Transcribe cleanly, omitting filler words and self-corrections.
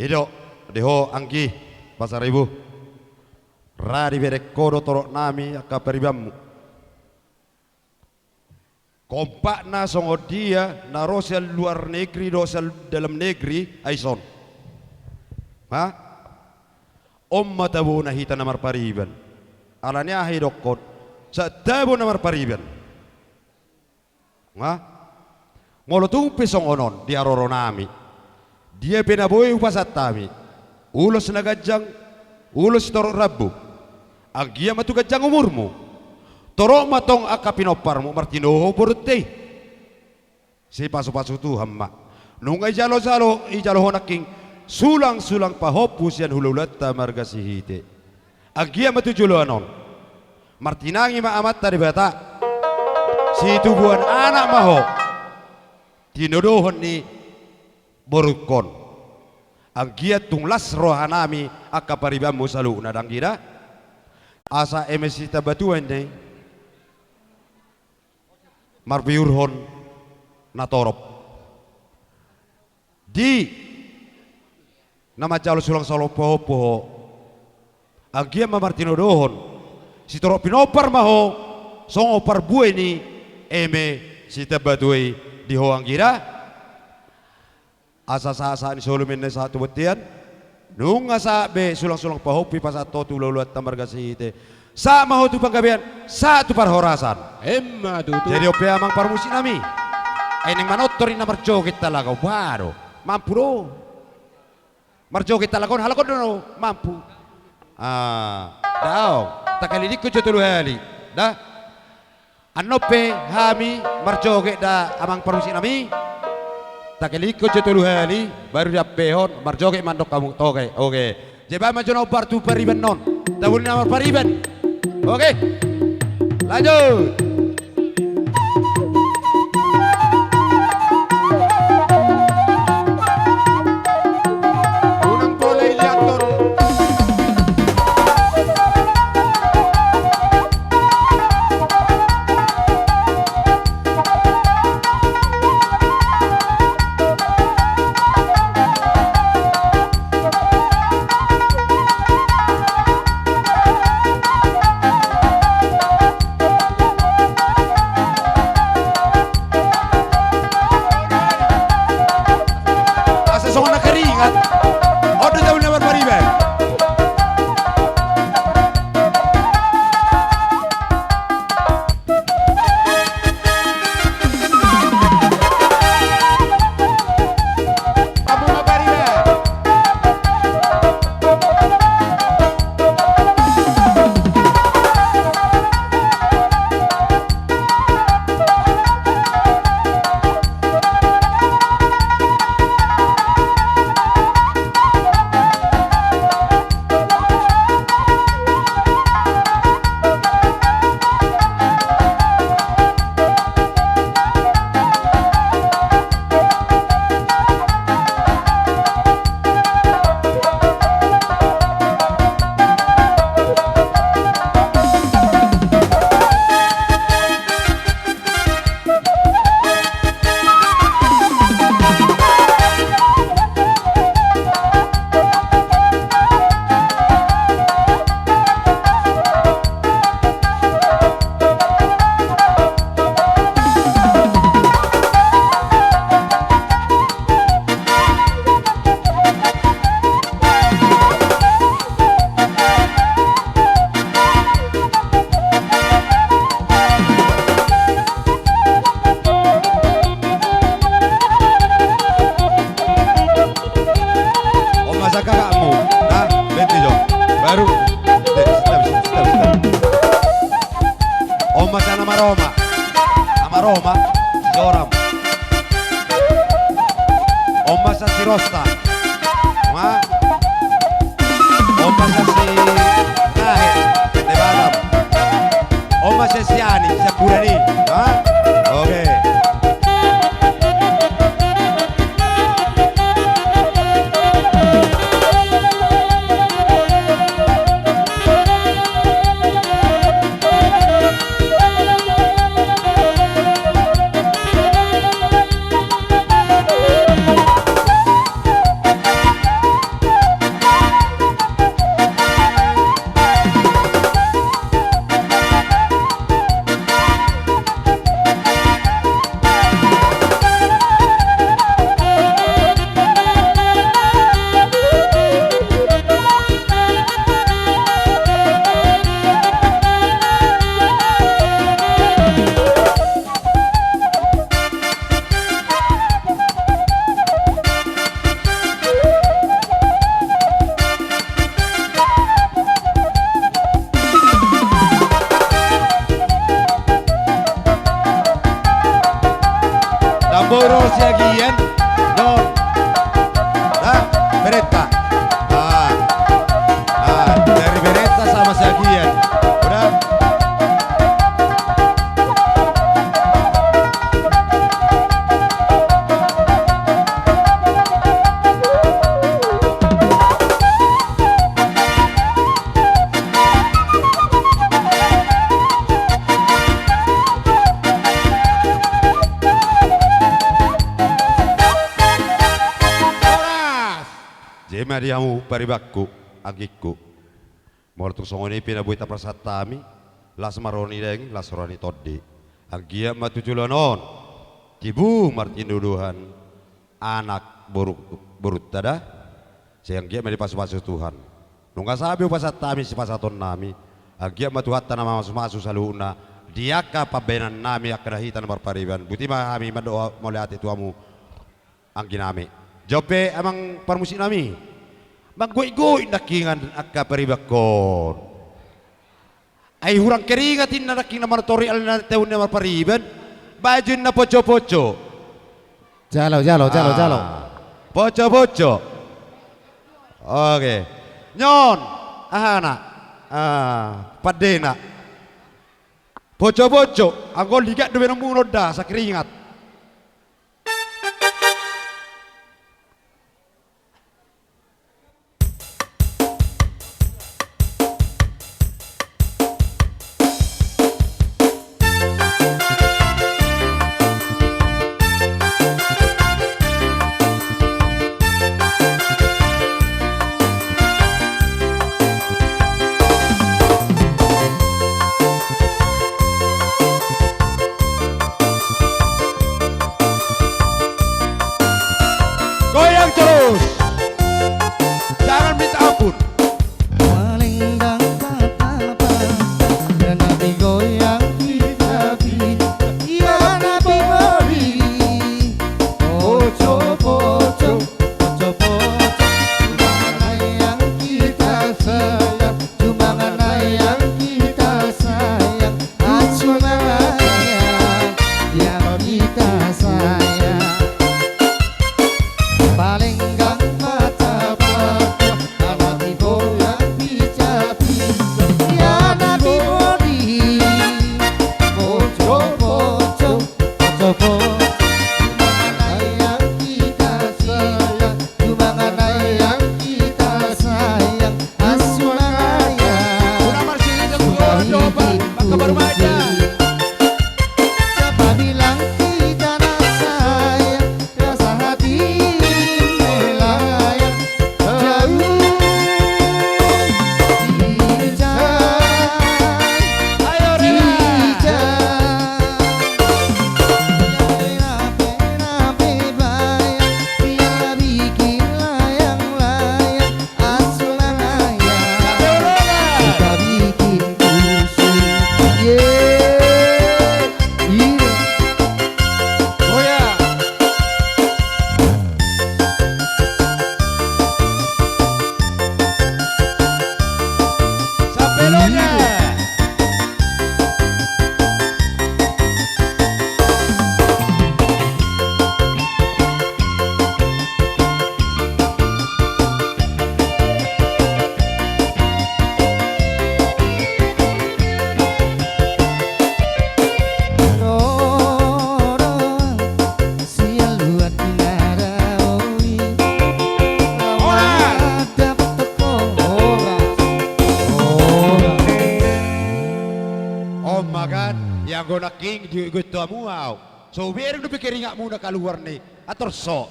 Hido deho angki pasar ibu radi berek kodo torok nami akaperibammu kompak na songo dia na rosel luar negeri rosel dalam negeri aison ha omma tabu na hita namar pariban alanya hidokot sa tabu namar pariban ha ngolo tumpi songonon dia roro nami dia penaboy upasat tami ulos na gajang ulos torok rabu ang gia matu gajang umurmu torok matong akapinoparmu martinoho porte si pasu-pasu tu hamma nungay jalo-jalo ijalo honaking sulang-sulang pahopus yan hululata margasihite ang gia matu juluanon martinangi maamat tadi bata si tubuhan anak maho tinodohon ni borukon ang giat tunglas rohanami akaparibammu salu nadang gira asa emesi tabatuan deh marbiurhon natorop di nama jalo sulang salo poho ang giat mamartino dohon si torop pinopar maho songo parbuai ni eme si tabatuai di hoang gira asa-asa ni solumen na satu betian nung asabe sulang-sulang pahopi pasato tululuat tamargasite sa maho tu panggabian sa tu parhorasan emma tutu jadi ope amang parmusi nami eneng manotori na marjokit talaga baro mampu marjokit talaga halakon no mampu daong takalidik ko jotulu hali dah anope hami marjokit da amang parmusi nami takeliko jotulu hali baru dia pehon marjoge mandok kamu toke oke jeba majono partu pariban non tahun nama pariban oke lanjut unang pole iliator Roma Joram Oma Sasi Rosta Oma Sasi Nahe Lebaram Oma Sesiani Sapurani oke Jema diamu paribakku agikku. Mortuk songoni pina buita prasatami las maroni deng las roni toddi. Agia matujulonon tibu martin duduhan anak buruk tada sayang gia medi pasu Tuhan. Nungga sabi upasatami si pasaton nami. Agia matuhatta nama masu saluna diaka pabenan nami akadahitan marpariban. Buti mahami madoa moliati tuamu angginami. Jope emang permusik nami manggoi-goi nakingan akka paribakon ay hurang keringatin na naking na martorial na teun na marpariban bajun na poco-poco jalo poco-poco oke nyon ahana padena poco-poco anggol ligat duwe munod da sa keringat. Goyang terus, jangan minta ampun. Palinggang patapa dan nabi goyang kita ya nabi mori poco poco cuma yang kita sayang cuma yang kita sayang cuma yang kita sayang. Palinggang mata bata nabi goyang pijapi ya nabi modi poco poco mana yang kita sayang cuma yang kita sayang asmaya Una marsilnya coba pakai bermaja. siapa bilang tidak sayang rasa hati melayang jauh Ayo Rela. rapi bayang biar bikin layang-layang asmaya kita bikin pusing Oh ya. Sapelonya. Oh makan yang gona king di gue tuamu au. So biar udah pikirin nggak mudah keluar nih. Atur so.